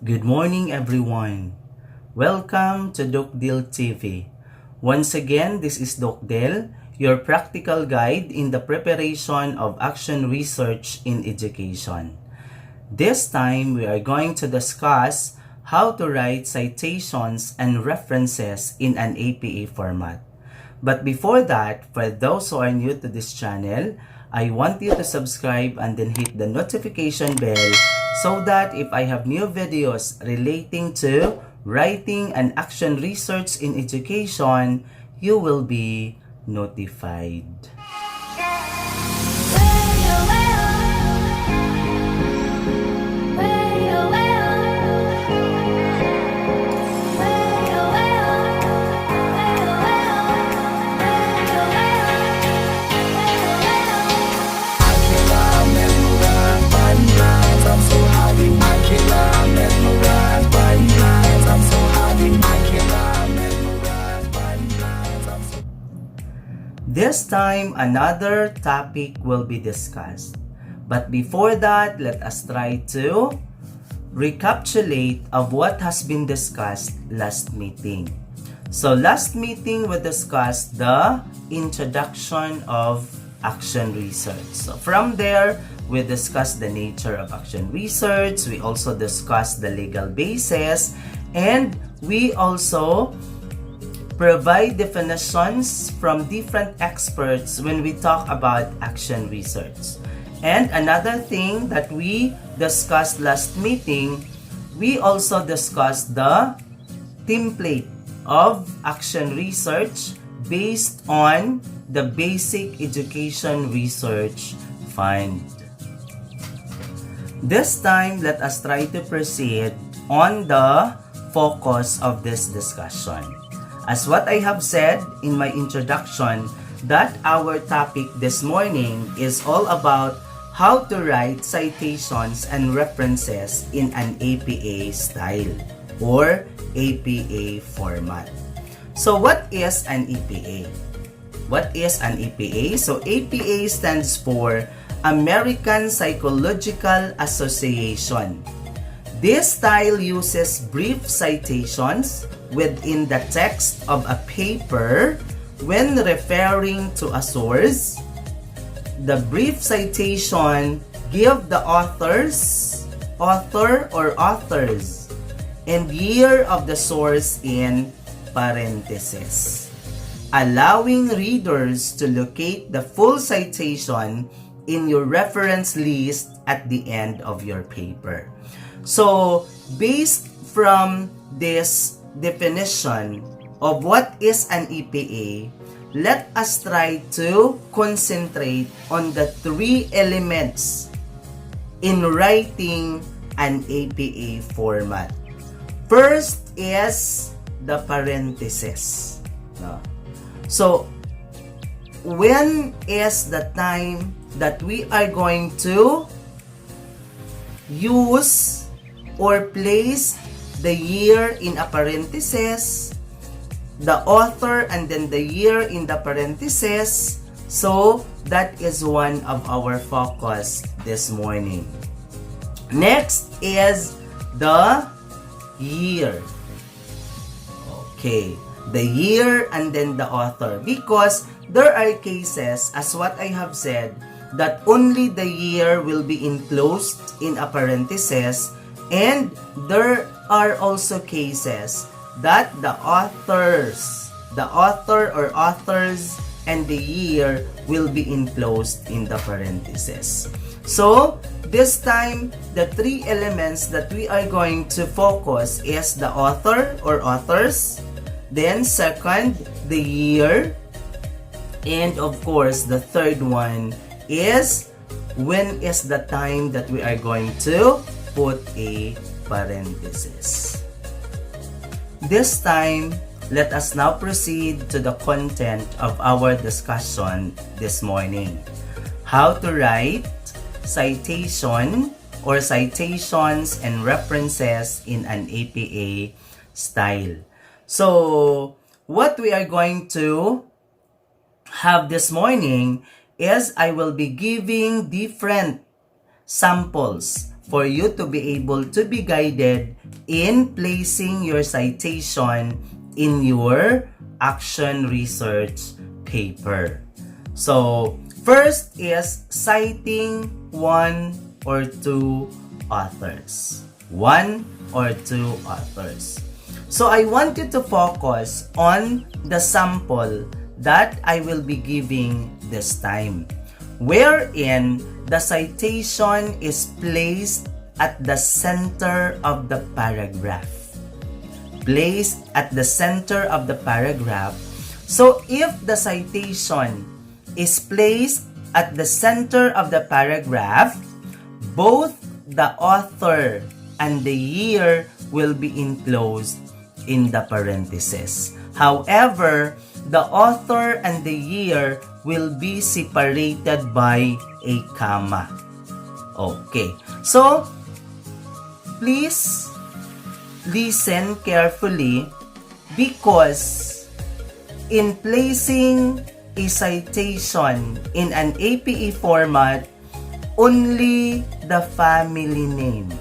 Good morning, everyone. Welcome to Dokdil TV. Once again, this is Dokdil, your practical guide in the preparation of action research in education. This time, we are going to discuss how to write citations and references in an APA format. But before that, for those who are new to this channel, I want you to subscribe and then hit the notification bell so that if I have new videos relating to writing and action research in education, you will be notified. This time, another topic will be discussed. But before that, let us try to recapitulate of what has been discussed last meeting. So last meeting, we discussed the introduction of action research. So from there, we discussed the nature of action research. We also discussed the legal basis. And we also provide definitions from different experts when we talk about action research. And another thing that we discussed last meeting, we also discussed the template of action research based on the Basic Education Research Fund. This time, let us try to proceed on the focus of this discussion. As what I have said in my introduction, that our topic this morning is all about how to write citations and references in an APA style or APA format. So what is an APA? What is an APA? So APA stands for American Psychological Association. This style uses brief citations within the text of a paper when referring to a source. The brief citation give the author or authors and year of the source in parentheses, allowing readers to locate the full citation in your reference list at the end of your paper. So, based from this definition of what is an APA, let us try to concentrate on the three elements in writing an APA format. First is the parentheses. So, when is the time that we are going to use or place the year in a parenthesis, the author, and then the year in the parenthesis? So, that is one of our focus this morning. Next is the year. Okay, the year and then the author. Because there are cases, as what I have said, that only the year will be enclosed in a parenthesis, and there are also cases that the author or authors and the year will be enclosed in the parenthesis. So, this time, the three elements that we are going to focus is the author or authors, then second, the year, and of course, the third one is when is the time that we are going to put a parenthesis. This time, let us now proceed to the content of our discussion this morning. How to write citation or citations and references in an APA style. So, what we are going to have this morning is I will be giving different samples for you to be able to be guided in placing your citation in your action research paper. So, first is citing one or two authors. One or two authors. So, I want you to focus on the sample that I will be giving this time, wherein the citation is placed at the center of the paragraph. Placed at the center of the paragraph. So, if the citation is placed at the center of the paragraph, both the author and the year will be enclosed in the parentheses. However, the author and the year will be separated by a comma. Okay. So, please listen carefully, because in placing a citation in an APE format, only the family name.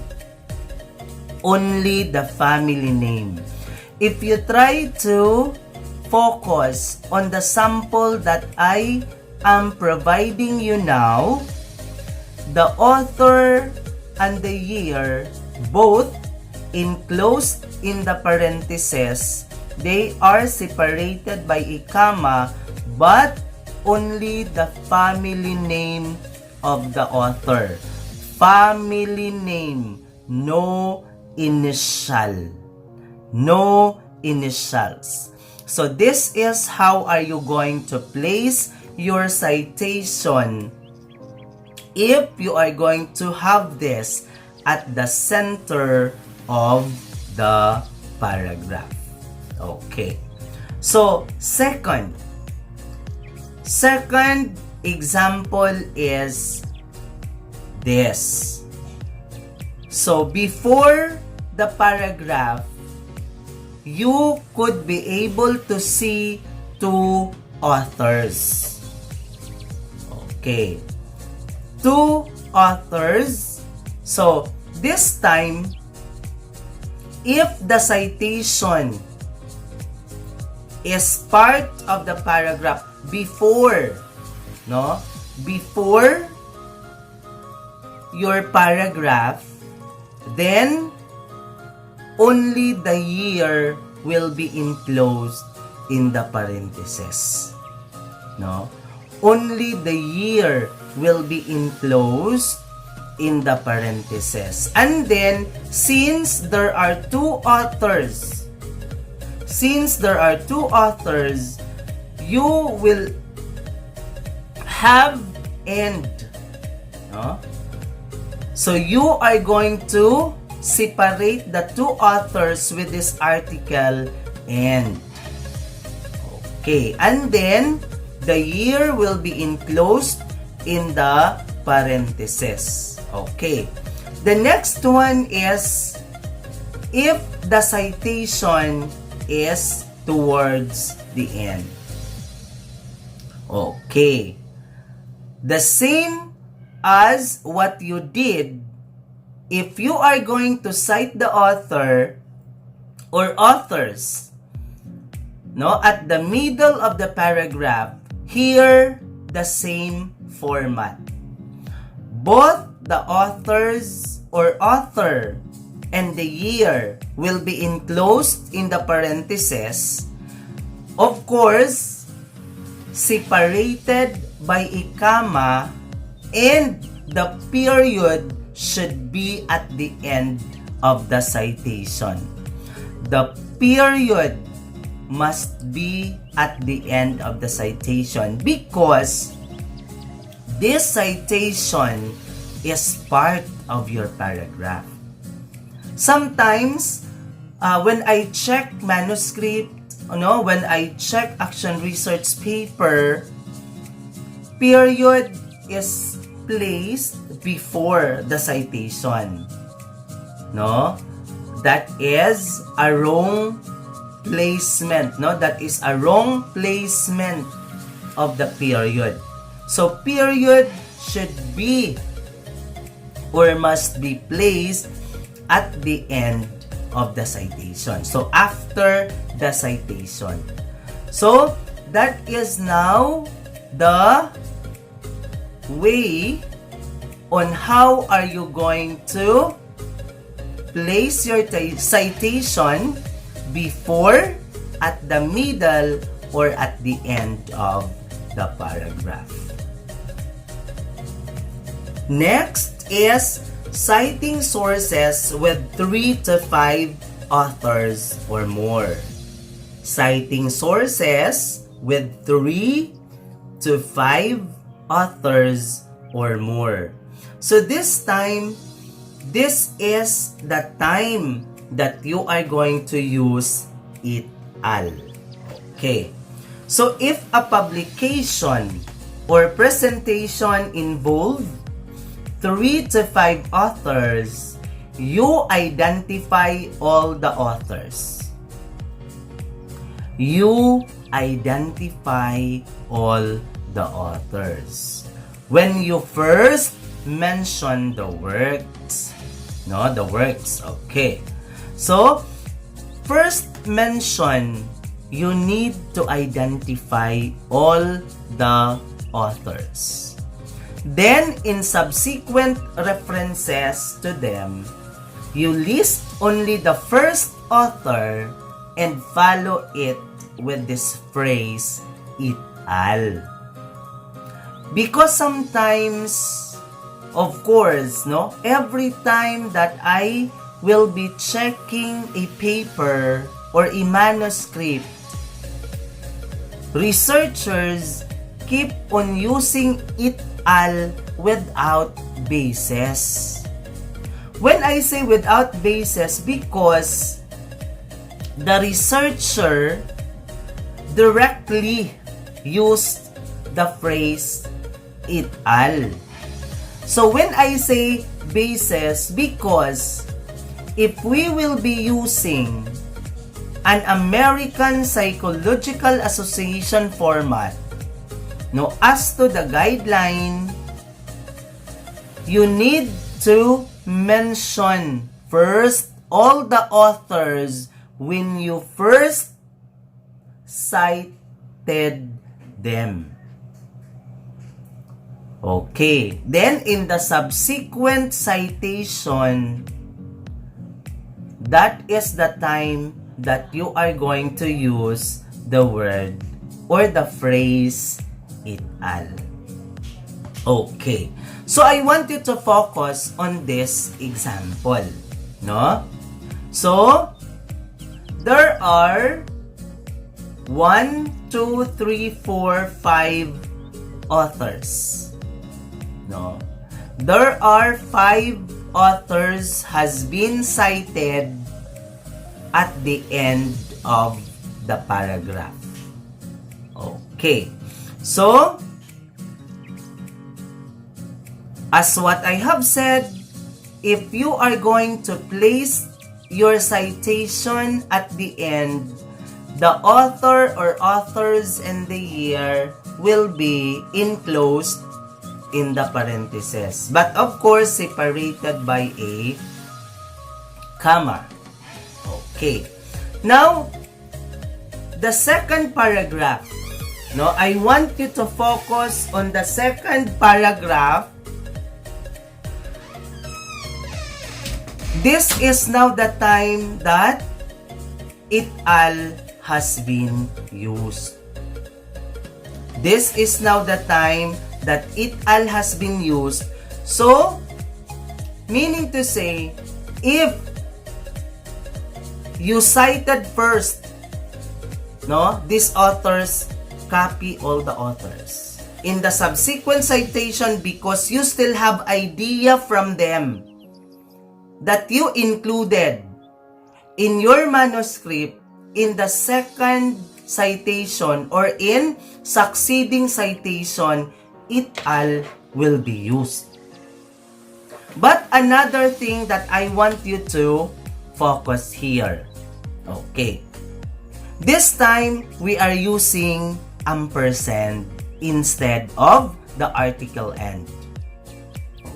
Only the family name. If you try to focus on the sample that I am providing you now, the author and the year, both enclosed in the parentheses, they are separated by a comma, but only the family name of the author. Family name, no initial. No initials. So this is how are you going to place your citation if you are going to have this at the center of the paragraph. Okay. So, second example is this. So, before the paragraph, you could be able to see two authors. Okay. Two authors. So, this time, if the citation is part of the paragraph before your paragraph, then only the year will be enclosed in the parentheses. Only the year will be enclosed in the parentheses. And then, since there are two authors, you will have end. So, you are going to separate the two authors with this article end. Okay, and then, the year will be enclosed in the parentheses. Okay. The next one is if the citation is towards the end. Okay. The same as what you did if you are going to cite the author or authors at the middle of the paragraph, here the same format. Both the authors or author and the year will be enclosed in the parentheses, of course, separated by a comma, and the period should be at the end of the citation. The period must be at the end of the citation because this citation is part of your paragraph. Sometimes, when I check manuscript, when I check action research paper, period is placed before the citation. That is a wrong placement. That is a wrong placement of the period. So, period should be or must be placed at the end of the citation. So, after the citation. So, that is now the way on how are you going to place your citation before, at the middle, or at the end of the paragraph. Next is citing sources with 3 to 5 authors or more. Citing sources with 3 to 5 authors or more. So this time, this is the time that you are going to use it al. Okay. So if a publication or presentation involve 3 to 5 authors, you identify all the authors. You identify all the authors. When you first mention the works, no, the works, okay. So, first mention, you need to identify all the authors. Then, in subsequent references to them, you list only the first author and follow it with this phrase, it al. Because sometimes, of course, no, every time that I will be checking a paper or a manuscript, researchers keep on using it al without basis. When I say without basis, because the researcher directly used the phrase it al. So when I say basis, because if we will be using an American Psychological Association format, no, as to the guideline, you need to mention first all the authors when you first cited them. Okay. Then, in the subsequent citation, that is the time that you are going to use the word or the phrase it al. Okay. So, I want you to focus on this example. No? So, there are 1, 2, 3, 4, 5 authors. No? There are 5 authors has been cited at the end of the paragraph. Okay. So, as what I have said, if you are going to place your citation at the end, the author or authors and the year will be enclosed in the parentheses. But of course, separated by a comma. Okay. Now, the second paragraph. No, I want you to focus on the second paragraph. This is now the time that it al has been used. This is now the time that it al has been used. So, meaning to say, if you cited first, no, these authors, copy all the authors. In the subsequent citation, because you still have idea from them that you included in your manuscript, in the second citation or in succeeding citation, it al will be used. But another thing that I want you to focus here. Okay. This time, we are using ampersand instead of the article end.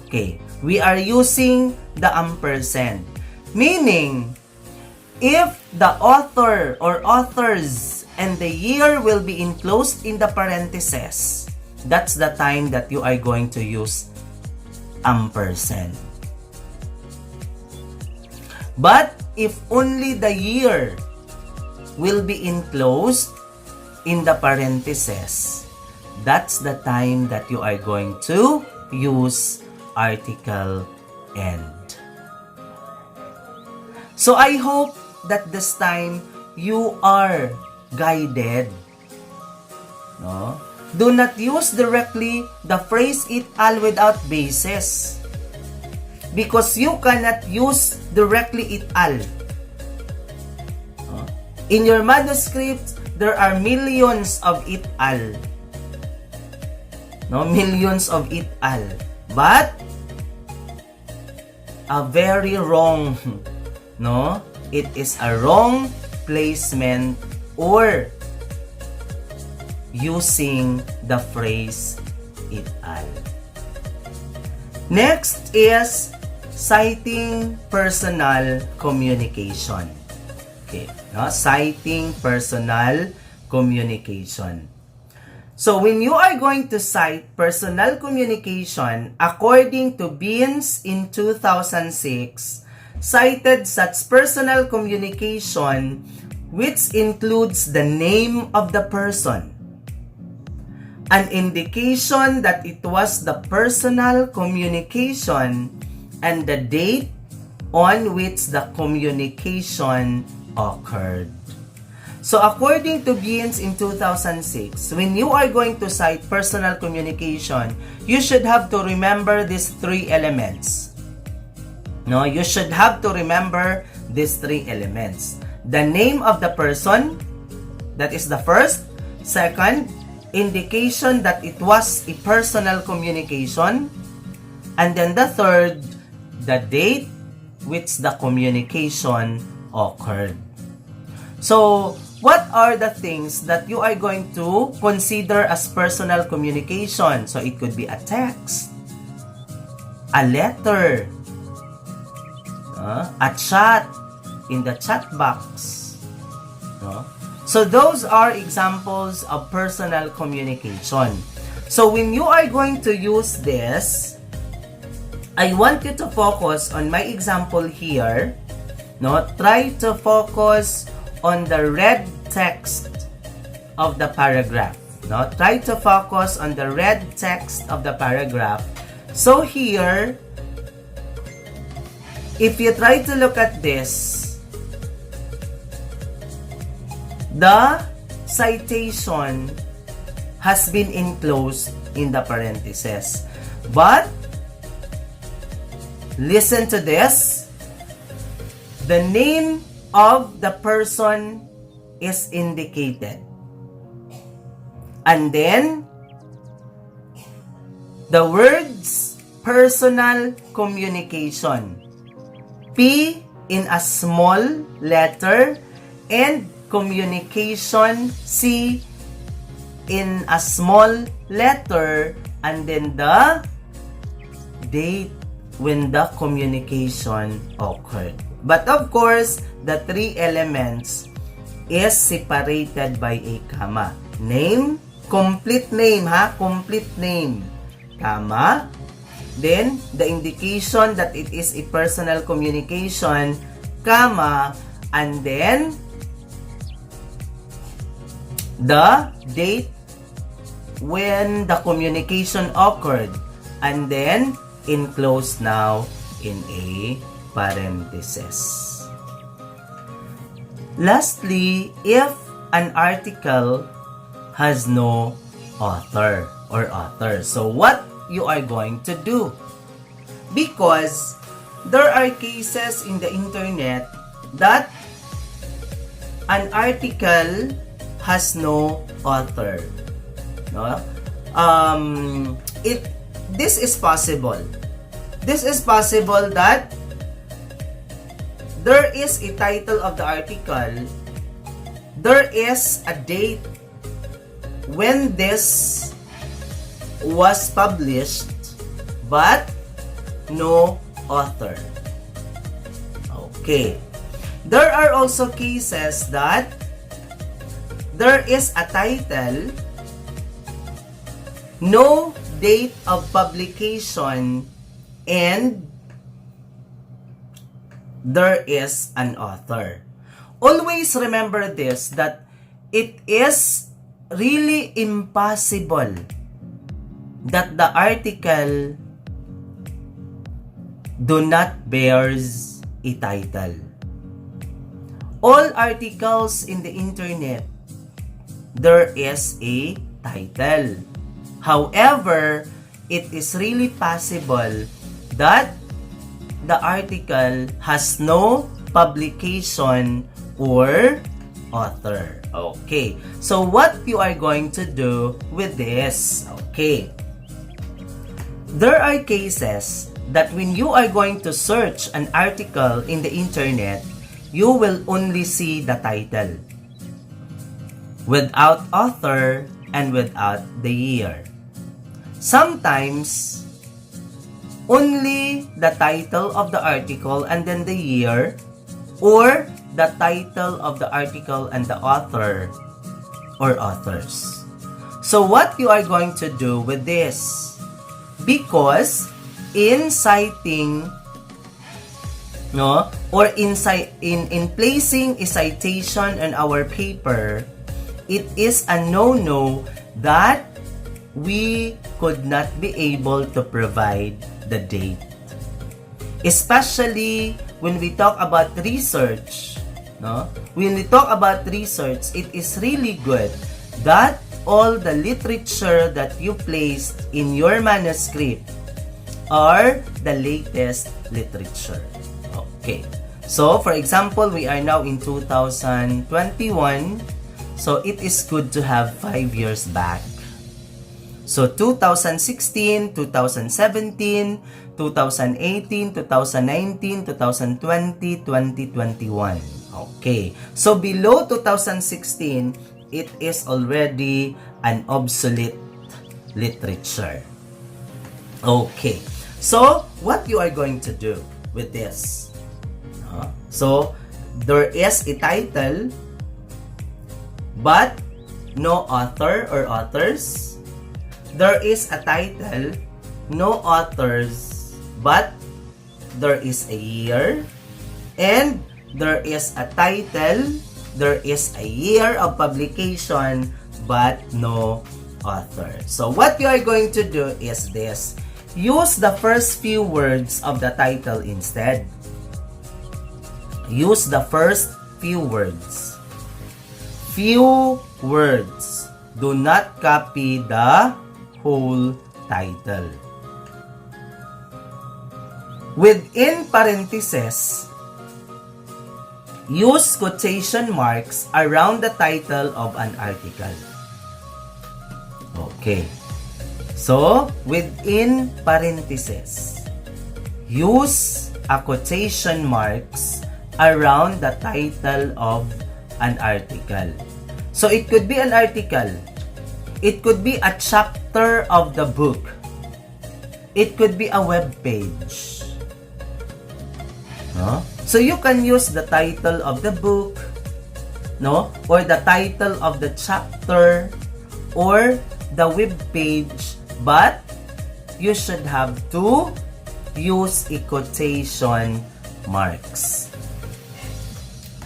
Okay. We are using the ampersand. Meaning, If the author or authors and the year will be enclosed in the parentheses, that's the time that you are going to use ampersand. But if only the year will be enclosed in the parentheses, that's the time that you are going to use article end. So I hope that this time you are guided. No? Do not use directly the phrase it al without basis, because you cannot use directly it al. No? In your manuscript, there are millions of it al. No, millions of it al. But a very wrong, no? It is a wrong placement or using the phrase it al. Next is citing personal communication. Okay, no? Citing personal communication. So when you are going to cite personal communication, according to Beans in 2006, cited such personal communication which includes the name of the person, an indication that it was the personal communication, and the date on which the communication occurred. So according to Beans in 2006, when you are going to cite personal communication, you should have to remember these three elements. No, you should have to remember these three elements. The name of the person, that is the first. Second, indication that it was a personal communication. And then the third, the date which the communication occurred. So, what are the things that you are going to consider as personal communication? So, it could be a text, a letter, a chat in the chat box. No? So, those are examples of personal communication. So, when you are going to use this, I want you to focus on my example here. No? Try to focus on the red text of the paragraph. No? Try to focus on the red text of the paragraph. So here, if you try to look at this, the citation has been enclosed in the parentheses. But, listen to this. The name of the person is indicated. And then, the words personal communication. P in a small letter and communication C in a small letter, and then the date when the communication occurred. But of course, the three elements is separated by a comma. Name, complete name ha, complete name, comma. Then, the indication that it is a personal communication, comma, and then the date when the communication occurred, and then enclosed now in a parenthesis. Lastly, if an article has no author or author, so what you are going to do? Because there are cases in the internet that an article has no author. No? This is possible. This is possible that there is a title of the article, there is a date when this was published, but no author. Okay. There are also cases that there is a title, no date of publication, and there is an author. Always remember this, that it is really impossible that the article do not bears a title. All articles in the internet, there is a title. However, it is really possible that the article has no publication or author. Okay. So what you are going to do with this? Okay. There are cases that when you are going to search an article in the internet, you will only see the title without author and without the year. Sometimes, only the title of the article and then the year, or the title of the article and the author or authors. So what you are going to do with this? Because in citing, or in placing a citation in our paper, it is a no-no that we could not be able to provide the date. Especially when we talk about research, when we talk about research, it is really good that all the literature that you placed in your manuscript are the latest literature. Okay. So, for example, we are now in 2021. So, it is good to have 5 years back. So, 2016, 2017, 2018, 2019, 2020, 2021. Okay. So, below 2016, it is already an obsolete literature. Okay. So, what you are going to do with this? So, there is a title, but no author or authors. There is a title, no authors, but there is a year. And there is a title, there is a year of publication, but no author. So what you are going to do is this. Use the first few words of the title instead. Use the first few words. Few words. Do not copy the whole title. Within parentheses, use quotation marks around the title of an article. Okay. So, within parentheses, use a quotation marks around the title of an article. So, it could be an article. It could be a chapter of the book. It could be a web page. So, you can use the title of the book, or the title of the chapter, or the web page, but you should have to use a quotation marks.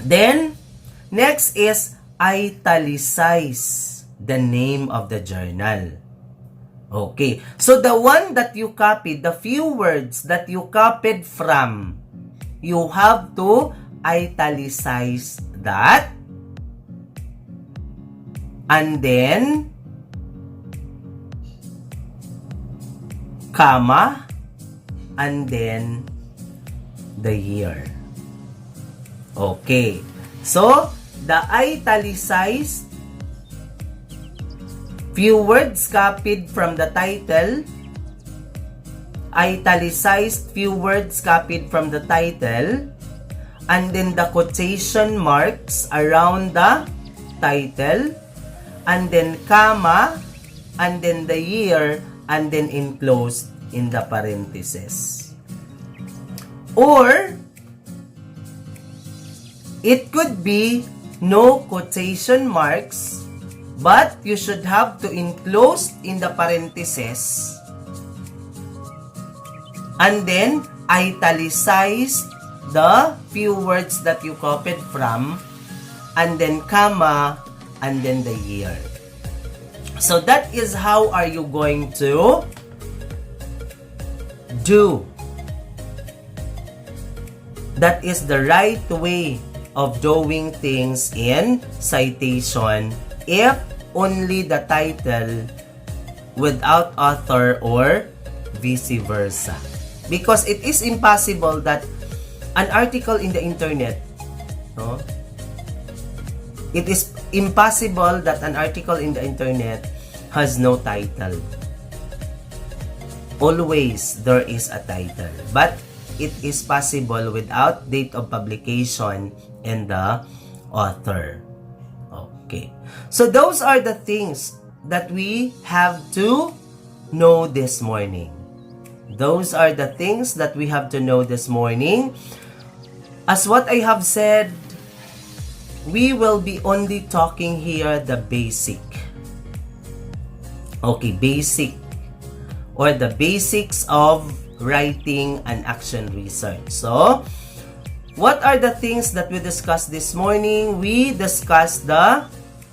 Then, next is italicize the name of the journal. Okay. So, the one that you copied, the few words that you copied from, you have to italicize that. And then, comma, and then the year. Okay. So, the italicized few words copied from the title, italicized few words copied from the title, and then the quotation marks around the title, and then comma, and then the year, and then enclosed in the parentheses. Or, It could be no quotation marks, but you should have to enclose in the parentheses and then italicize the few words that you copied from, and then comma, and then the year. So that is how are you going to do. That is the right way of doing things in citation if only the title without author or vice versa. Because it is impossible that an article in the internet, no? It is impossible that an article in the internet has no title. Always there is a title, but it is possible without date of publication and the author. Okay. So those are the things that we have to know this morning. Those are the things that we have to know this morning. As what I have said, we will be only talking here the basic. Okay, basic. Or the basics of writing and action research. So, what are the things that we discussed this morning? We discussed how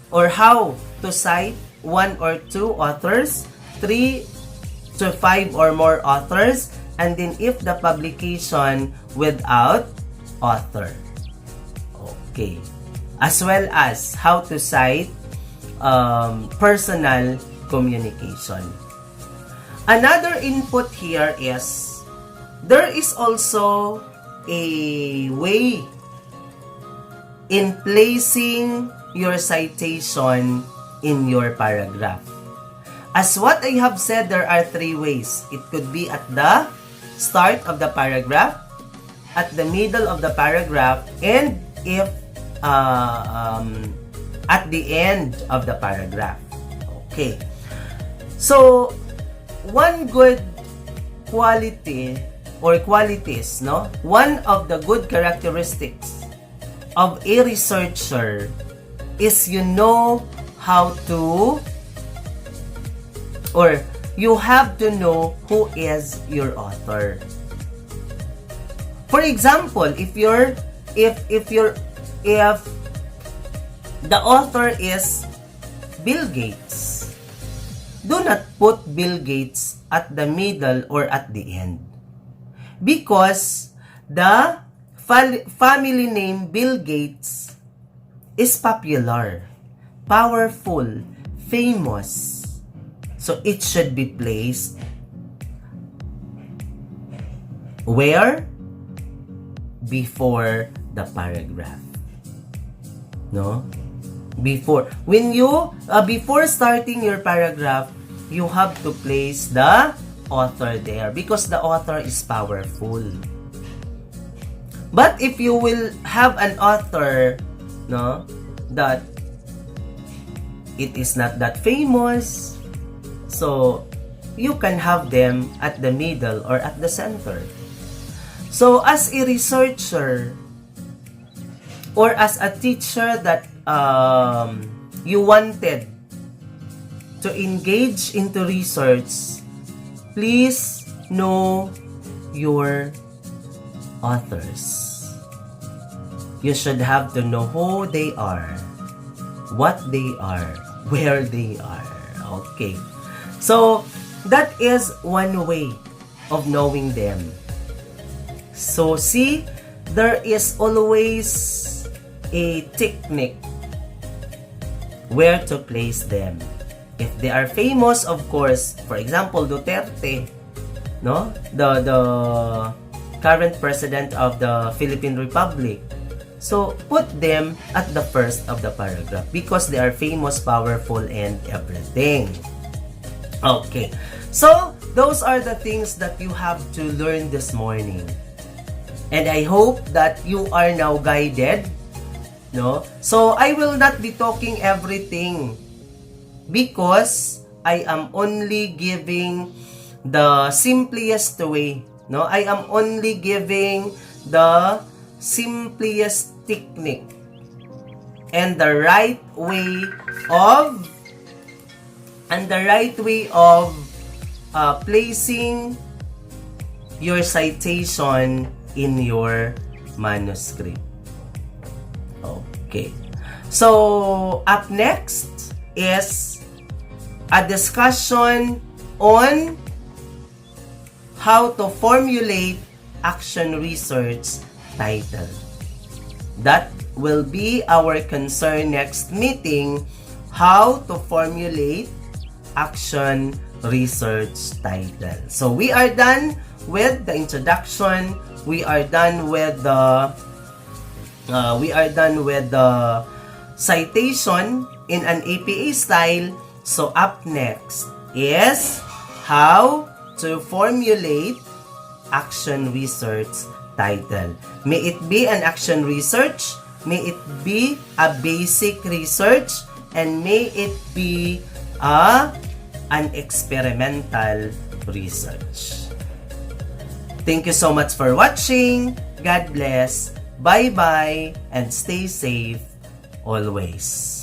to cite 1 or 2 authors, 3 to 5 or more authors, and then if the publication without author. Okay. As well as how to cite personal communication. Another input here is there is also a way in placing your citation in your paragraph. As what I have said, there are 3 ways. It could be at the start of the paragraph, at the middle of the paragraph, and if at the end of the paragraph. Okay. So, one good quality or qualities, no? One of the good characteristics of a researcher is you know how to, or you have to know who is your author. For example, if the author is Bill Gates, do not put Bill Gates at the middle or at the end. Because the family name Bill Gates is popular, powerful, famous. So it should be placed where? Before the paragraph. No? Before starting your paragraph, you have to place the author there because the author is powerful. But if you will have an author, no, that it is not that famous, so you can have them at the middle or at the center. So as a researcher or as a teacher that you wanted to engage into research, please know your authors. You should have to know who they are, what they are, where they are. Okay. So, that is one way of knowing them. So, see, there is always a technique where to place them. If they are famous, of course, for example, Duterte, no? The current president of the Philippine Republic. So, put them at the first of the paragraph because they are famous, powerful, and everything. Okay. So, those are the things that you have to learn this morning. And I hope that you are now guided, no? So, I will not be talking everything because I am only giving the simplest way, no? I am only giving the simplest technique and the right way of placing your citation in your manuscript. Okay. So, up next is a discussion on how to formulate action research title. That will be our concern next meeting, how to formulate action research title. So we are done with the introduction. We are done with the citation in an APA style. So up next is how to formulate action research title. May it be an action research, may it be a basic research, and may it be an experimental research. Thank you so much for watching. God bless. Bye-bye and stay safe always.